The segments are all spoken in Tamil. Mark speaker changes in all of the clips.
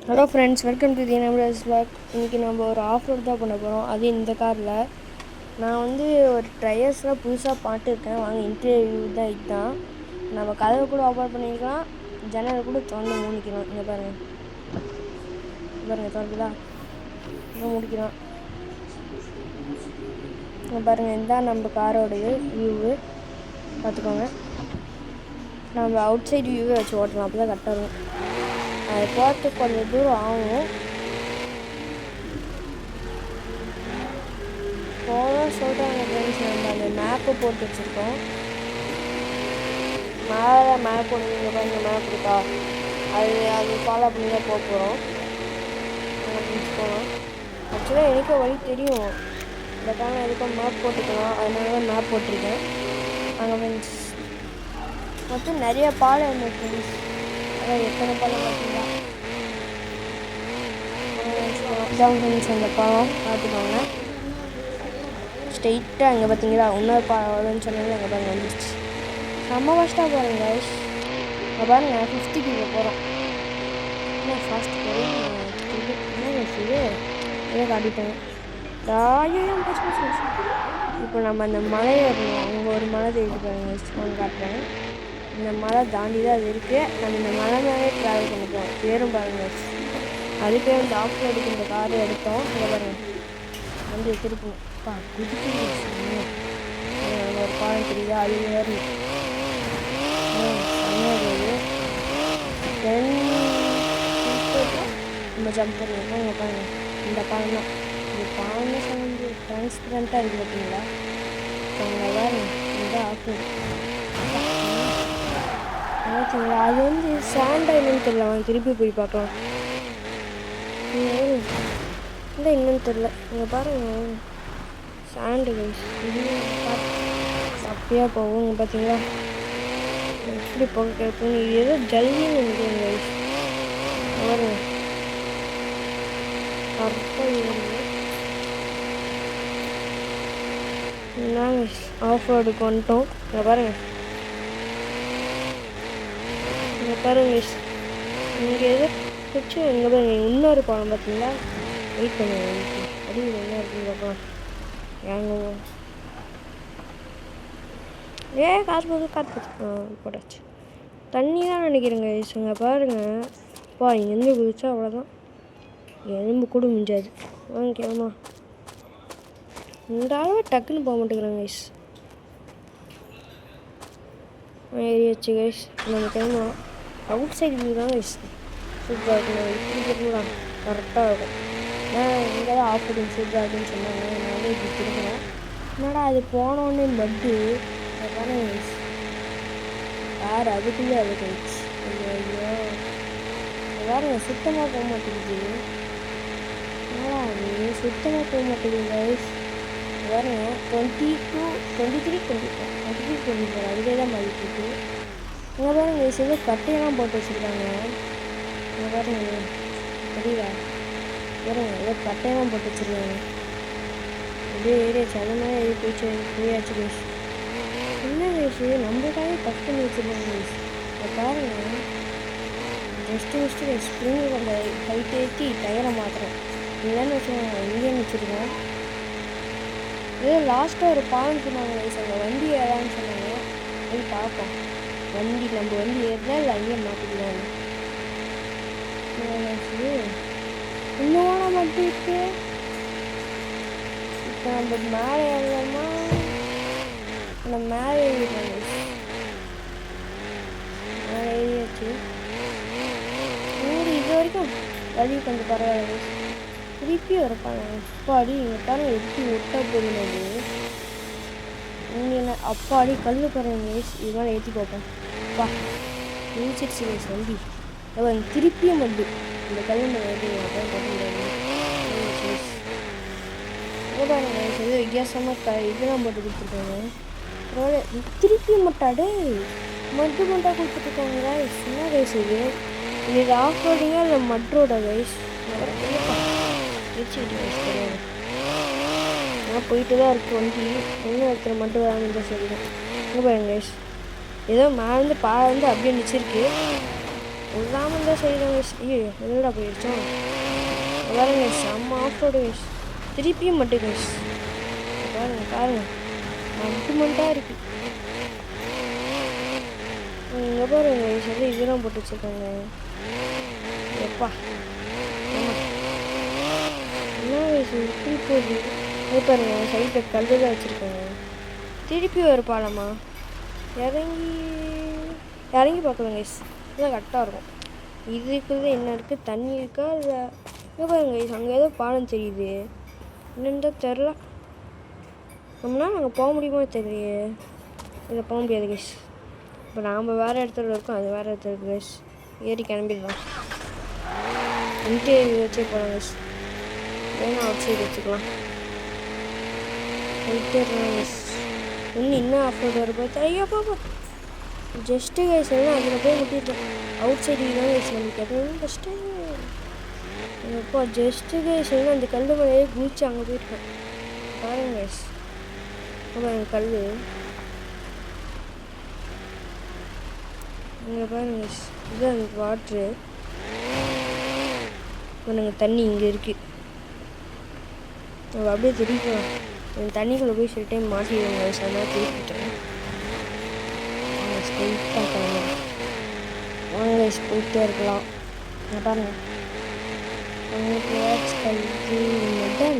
Speaker 1: Hello friends, welcome to the numbers vlog. இன்றைக்கி நம்ம ஒரு ஆஃப் ரோட் தான் பண்ண போகிறோம். அது இந்த காரில் நான் ஒரு டயர்ஸ்லாம் புதுசாக பார்த்துருக்கேன். வாங்க இன்டர்வியூ தான் இதுதான். நம்ம கதவை கூட ஓப்பன் பண்ணிக்கலாம், ஜன்னலை கூட திறந்து மூடிக்கலாம். இங்கே பாருங்கள் திறக்குதா, இங்கே முடிக்கலாம். இங்கே பாருங்கள், இதுதான் நம்ம காரோடைய வியூவு. பார்த்துக்கோங்க, நம்ம அவுட் சைடு வியூவே வச்சு ஓட்டலாம், அப்போ தான் கரெக்டாக இருக்கும். அது போகிறதுக்கு கொஞ்சம் தூரம் ஆகும். போதான் சொல்கிறாங்க ஃப்ரெண்ட்ஸ். நம்ம அந்த மேப்பை போட்டு வச்சுருக்கோம். மேப் ஒன்று நீங்கள் பாருங்கள், மேப் இருக்கா, அது ஃபாலோ பண்ணி தான் போக போகிறோம். போகலாம். ஆக்சுவலாக எனக்கு வழி தெரியும், பட் ஆனால் எதுக்கும் மேப் போட்டுக்கலாம், அதனால தான் மேப் போட்டிருக்கேன். அங்கே ஃப்ரெண்ட்ஸ் மொத்தம் நிறைய பாலம் இருந்தது ஃப்ரெண்ட்ஸ். அதான் எத்தனை பாலம் பார்த்தீங்களா? இதான் ஃப்ரெண்ட்ஸ் அந்த பாலம், பார்த்துக்கோங்க. ஸ்ட்ரெயிட்டாக அங்கே பார்த்தீங்களா, இன்னொரு வரும்னு சொன்னது அங்கே பாருங்கள் வந்துடுச்சு. செம்ம ஃபாஸ்ட்டாக பாருங்க கைஸ். அங்கே பாருங்கள் 50 கிலோ போகிறோம். என்ன ஃபாஸ்ட் போகிறோம், என்ன இது இதை காட்டிட்டேன். ராயம் இப்போ நம்ம அந்த மலை ஏறணும். அங்கே ஒரு மலை தெரியுது பாருங்க, நான் காட்டுறேன். இந்த மலை தாண்டி தான் அது இருக்குது. நம்ம இந்த மலை மேலே ட்ராவல் பண்ணிப்போம். பேரும் பாருங்கள், அதுக்கே ஆஃப் ரோடுக்கு இந்த காரை எடுத்தோம். இங்கே பாருங்கள் திருப்பணும். குதிக்கு ஒரு பாலம் தெரியுது, அது ஏறணும். நம்ம ஜம்ப் பண்ணிருக்கோம். இங்கே பாருங்க, இந்த பாலம் தான். இந்த பாலம் தான் சவுண்டு டிரான்ஸ்பரண்ட்டாக இருக்குது பார்த்தீங்களா? அங்கே பாருங்க, இதுதான் ஆஃப் ரோடு. பார்த்தீங்களா, அது சாண்டா என்னன்னு தெரியல. அவன் திருப்பி போய் பார்க்கலாம். இல்லை என்னன்னு தெரில. இங்கே பாருங்கள் சாண்டு கைஸ், இது அப்படியாக போகும். பார்த்தீங்களா எப்படி போக கேட்போம். இது ஏதோ ஜல்லின்னு நினைக்கிறேன் கைஸ். பாருங்க கரெக்டாக என்ன ஆஃப் ரோடுக்கு வந்துட்டோம். இங்கே பாருங்கள், இங்கே பாருங்க கைஸ், இங்கே எதோ வச்சு இங்கே பாருங்க இன்னொரு பாலம் பார்த்தீங்களா? வெயிட் பண்ணுங்க, அடியில் என்ன இருக்குன்னு பார்க்கலாம். ஏங்க காசு போட்டாச்சு. தண்ணி தான் நினைக்கிறேங்க கைஸுங்க. பாருங்கள் இங்கேருந்து குதிச்சா அவ்வளோதான், எலும்பு கூட முடிஞ்சாது. கேமா இந்த அளவு டக்குன்னு போக மாட்டேங்கிறாங்க கைஸ். ஏறியாச்சு கைஸ். நம்ம கிளம்பலாம். அவுட் சைடு வியூ தான் கைஸ் சூப்பராக இருக்கும். இப்படி திரும்பலாம் கரெக்டாக இருக்கும். ஏன்னா இங்கே தான் ஆஃப் ரோடிங் சூப்பராக இருக்குன்னு சொன்னாங்க. நான் இப்படி திரும்புகிறேன். என்னடா அது போனோடனே பட்டு பாருங்க யார் அதுக்குள்ளே அது போயிடுச்சு. ஐயோ பாருங்க, சுத்தமாக போக மாட்டேங்குது. என்னடா அது சுத்தமாக போக மாட்டேங்குது கைஸ். பாருங்க 22, 23, 24 அதுவே தான் மதிப்பிட்டு. இங்கே பாருங்க ஏதோ கட்டையெல்லாம் போட்டு வச்சுருக்காங்க. இங்கே பாருங்க தெரியல, பாருங்க ஏதோ கட்டையெல்லாம் போட்டு வச்சுருக்காங்க. அப்படியே ஏறியாச்சு. அது மாதிரி எது போயாச்சு கைஸ். என்ன கைஸு நம்மளுக்காகவே கட் பண்ணி வச்சுருக்காங்க கைஸ். அதை பாருங்கள், ஜஸ்ட்டு ஸ்ப்ரிங் அந்த ஹைட் ஏற்றி டயரை மாத்திரம் இதுதானே வச்சுருக்காங்க. இங்கேன்னு வச்சுருக்கோம். ஏதோ லாஸ்ட்டாக ஒரு பாலம் சொன்னாங்க கைஸ். அங்கே வண்டி ஏறான்னு சொன்னாங்க. போய் பார்ப்போம். நம்ம வண்டி ஏறினா இல்லை அங்கேயே மாட்டிக்கலாம். இன்னும் மட்டும் இருக்கு. இப்போ நம்ம மேலே ஏறலாமா? நம்ம மேலே ஏறிடுவாங்க. மேலே ஏறியாச்சு. இது வரைக்கும் வழி கொஞ்சம் பரவாயில்ல. திருப்பி வரப்பாங்க அப்பாடி. இங்கே பாருங்கள் எப்படி ஒட்டா போடுறது. இங்கே அப்பாடி கல் பாருங்க. இதெல்லாம் ஏற்றி பார்ப்போம். அப்பா முடிச்சிடுச்சு கைஸ் வண்டி. திருப்பியும் வந்து இந்த கல் ஏற்றி பாருங்க ஏதோ வித்தியாசமாக இதெல்லாம் போட்டு கொடுத்துருக்காங்க. திருப்பி மட்டாடே மட்டா கொடுத்துட்ருக்காங்க கைஸ். என்ன கைஸ் இது ஆஃப் ரோடிங்கா இல்லை மட் ரோடா கைஸ்? போயிட்டு தான் இருக்குது வண்டி. இன்னும் ஒருத்தர் மட்டும் வேணும்னு சொல்லிடும். இங்கே பாருங்க கைஸ், ஏதோ மேலே பாறை அப்படியே நிச்சிருக்கு. இல்லாமல் இருந்தால் சரிதான் கைஸ். ஐயோ என்னடா போயிடுச்சோம் பாருங்க கைஸ். செம்ம ஆஃப் ரோடு கைஸ். திருப்பியும் மட்டும் கைஸ். பாருங்க பாருங்க மட்டுமட்டாக இருக்குது. இங்கே பாருங்க கைஸ் வந்து இதெல்லாம் போட்டு வச்சுருக்காங்க. எப்பா ஆமாம் என்ன கைஸ் இப்படி போகுது. இது பாருங்க சைட்டில் கல்லுதான் வச்சுருக்காங்க. திருப்பி ஒரு பாலமா இறங்கி இறங்கி பார்க்கலாம் கைஸ். இதுதான் கரெக்டாக இருக்கும். இதுக்குள்ள என்ன இருக்குது தண்ணி இருக்கா இல்லை இங்கே பாருங்க கைஸ் அங்கே ஏதோ பாலம் தெரியுது. என்னன்னு தான் தெரில. நம்மளால் அங்கே போக முடியுமோ தெரியலையே. இதில் போக முடியாது கைஸ். இப்போ நாம் வேறு இடத்துல இருக்கோம் அது வேறு இடத்துல இருக்குது கைஸ். ஏறி கிளம்பிடலாம். இன்டீரியர் வச்சே போகலாம் கைஸ். வேணா அவுட் சைடு வச்சுக்கலாம். இன்டீரியர் கைஸ் இன்னும் இன்னும் ஆஃபோர்ட் வர பார்த்து ஐயோ பாப்பா ஜஸ்ட்டு கைஸ் எல்லாம் அதில் போய் முட்டிட்டேன். அவுட் சைடு தான் கைஸ் நம்மளுக்கு எப்பவும் ஃபஸ்ட்டு எப்போ ஜஸ்ட்டு கைஸ் எல்லாம் அந்த கல் மேலேயே குளிச்சு அங்கே போயிருக்கேன். பாருங்க கைஸ் பாருங்க கல் இங்கே பாருங்க கைஸ் இதுதான் எனக்கு வாட்ரு. இப்போ நாங்கள் தண்ணி இங்கே இருக்குது. நம்ம அப்படியே திருப்பிக்கலாம். என் தண்ணிக்குள்ளே போய் சில டைம் மாட்டிடுவோங்க கைஸ். அதனால் திருப்பிட்டேன். ஸ்ட்ரெயிட்டாக கிளம்பலாம். வாங்க கைஸ் போயிட்டே இருக்கலாம். நான் பாருங்கள் கல்வி மட்டும்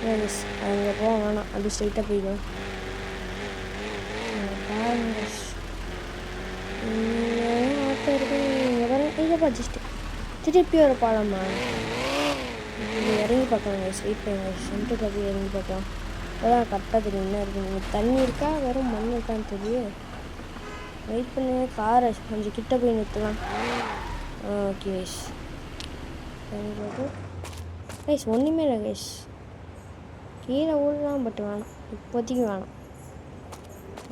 Speaker 1: கைஸ் அங்கே போக வேணாம். அப்படி ஸ்ட்ரெயிட்டாக போயிடும். பாருங்க ஆட்டோ இருக்கு. இங்கே பாருங்க இல்லைப்பா ஜஸ்ட்டு திருப்பி ஒரு பாலம்மா. இது இறங்கி பார்க்கலாம் கைஸ். வெயிட் பண்ணுங்க சென்டரில் போய் இறங்கி பார்க்கலாம். அதான் கரெக்டாக தெரியும் என்ன இருக்குங்க. தண்ணி இருக்கா வெறும் மண் இருக்கான்னு தெரியும். வெயிட் பண்ணுங்க. காரை கொஞ்சம் கிட்ட போய் நிறுத்தலாம். ஓகே கைஸ் கைஸ் ஒன்றுமே இல்லை கைஸ். கீழே ஊழலாம் பட் வேணாம் இப்போதைக்கு வேணாம்.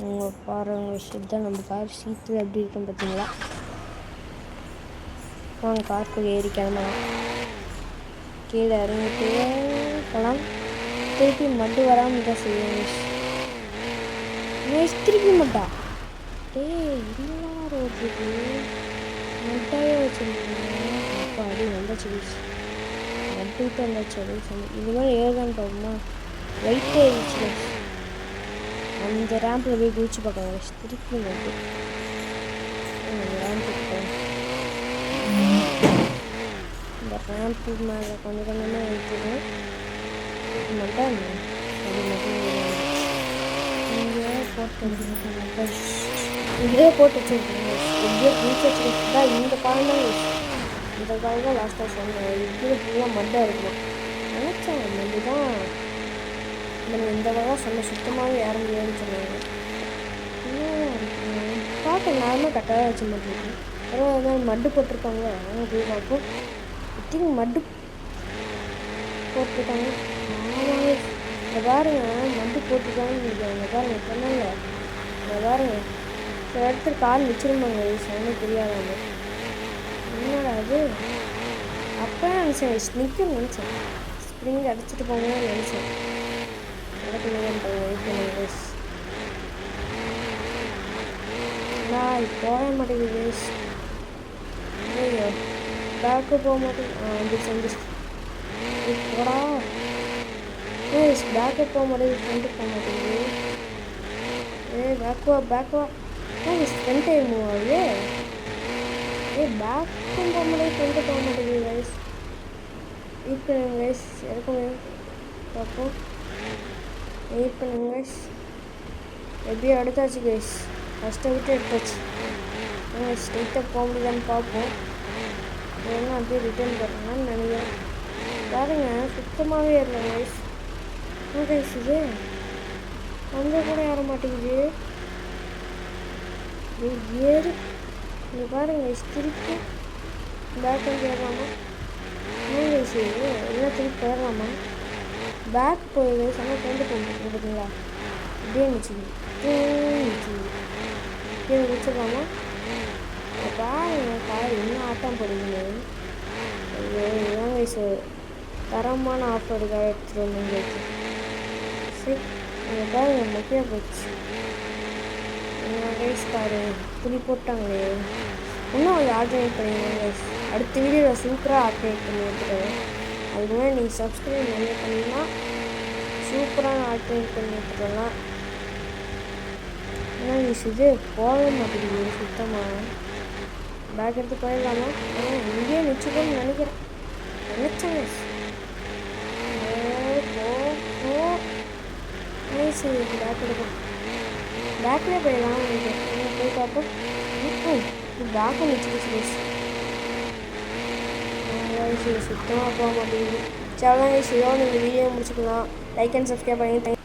Speaker 1: உங்கள் பாருங்க விஷயம் தான் நம்ம கார் சீட்டில் எப்படி இருக்குன்னு பார்த்தீங்களா. வாங்க காருக்குள்ளே ஏறி கிளம்பலாம். கீழே இறங்கிட்டு போகலாம். திருப்பி மட்டு வராமல் தான் செய்யும் கைஸ். திருப்பி மட்டா என்னடா ரோட்டுக்கு மட்டாயே வச்சுருக்கீங்க. அப்போ அடி வந்தாச்சு கைஸ். நட்டுக்கிட்டு வந்தாச்சு கைஸ். இது மாதிரி ஏறுதான்னு பார்ப்போமா. லைட்டே இருந்துச்சு கைஸ். அந்த ரேம்பில் போய் குளிச்சு பார்க்கலாம் கைஸ். திருப்பி நட்டு அந்த ரேம்புக்கு இந்த ரேம்பு மேலே கொஞ்சம் கொஞ்சமாக எடுத்துக்கணும். மட்டும் அது மட்டும் இங்கே போட்டு கைஸ். இதே போட்டு வச்சுருக்கேன் எப்படியோ குளிச்சு வச்சுருக்கா. இந்த காலம் தான் கைஸ். இந்த காலம் தான் லாஸ்ட்டாக சொன்னேன். இப்படி ஃபுல்லாக மட்டாக இருக்கும் நினச்சேன். மட்டு தான் நம்ம இந்த காலம் சொன்ன சுத்தமாகவே ஏற முடியாதுன்னு சொன்னாங்க. பார்க்க நார்மலாக கரெக்டாக வச்சு மாட்டேருக்கு. அப்புறம் மட்டு போட்டிருக்காங்க. அவங்க போய் பார்ப்போம். இத்திங்க மட்டு போட்டிருக்காங்க. ஆமாங்க இந்த பாருங்க மட்டு போட்டிருக்காங்கன்னு இந்த பாருங்க சொன்னாங்க. இந்த பாருங்க சில இடத்துல கால் வச்சிருப்பாங்க ஒன்றும் தெரியாதாங்க. என்னடா அது அப்போ நினச்சேன் ஸ்னிக்கர் நினச்சேன். ஸ்ப்ரிங் அடிச்சுட்டு போங்கன்னு நினச்சேன். போக மாட்டேங்குது ஐயோ பேக்கு போக மாட்டேங்குது. வந்துச்சு போடா பேக்கு போக மாட்டேங்குது. ஃப்ரெண்டு போக மாட்டேங்குது. பேக்குவா ஃப்ரெண்ட் டைம் மூவ் ஆகுது. பேக்கும் போக மாட்டேங்குது ஃப்ரெண்டு போக மாட்டேங்குது கைஸ். வெயிட் பண்ணுங்க கைஸ். இறக்குங்க பார்ப்போம். வெயிட் பண்ணுங்க கைஸ். எப்படியோ எடுத்தாச்சு கைஸ். ஃபஸ்ட்டை விட்டு எடுத்தாச்சு. ஸ்ட்ரெயிட்டாக போக முடியுதான்னு பார்ப்போம். ஏன்னா அப்படியே ரிட்டர்ன் பண்ணலான்னு நினைக்கிறேன். பாருங்க சுத்தமாகவே இல்லை கைஸ். கைஸ் இது கொஞ்சம் கூட ஏற மாட்டேங்குது. ஏறு இங்கே பாருங்க கைஸ். திருப்பி பேக் வந்து ஏறலாமா. கைஸ் இது எல்லாம் திருப்பி போயிடலாமா. பேக் போகுது செம்ம கொண்டு போக முடியும் பார்த்தீங்களா. இப்படியே நினச்சிது கீழே வச்சுக்கலாமா. பாருங்க கார் இன்னும் ஆட்டம் போடுவீங்க. ஐயோ இதுதான் கைஸ் தரமான ஆஃபருக்காக எடுத்துகிட்டு வந்தீங்க. சரி அங்கே பாருங்க முக்கியம் போச்சு. என்ன கைஸ் காரு இப்படி போட்டாங்களே. இன்னும் கொஞ்சம் ஆல்டர்னேட் பண்ணிடுங்க கைஸ். அடுத்த வீடியோவில் சூப்பராக ஆல்டர்னேட் பண்ணி எடுத்துக்கிறேன். அதுக்கு முன்னாடி நீங்கள் சப்ஸ்கிரைப் நிறைய பண்ணிங்கன்னா சூப்பராக ஆல்டர்னேட் பண்ணி எடுத்துக்கலாம். ஏன்னா இது போக மாட்டேங்குது சுத்தமாக. பேக் எடுத்து போயிடலாமா? இங்கேயே நிச்சயம்னு நினைக்கிறேன். நினச்சேங்க சரி பேக் எடுக்கும். பேக்லேயே போயிடலாம் நினைக்கிறேன். போய் பார்ப்போம். பேக்கும் நிச்சயம் சுத்தமாக போக மாட்டேங்குது. சரி, இதோட இந்த வீடியோ முடிச்சுக்கலாம். லைக் அண்ட் சப்ஸ்கிரைப் பண்ணி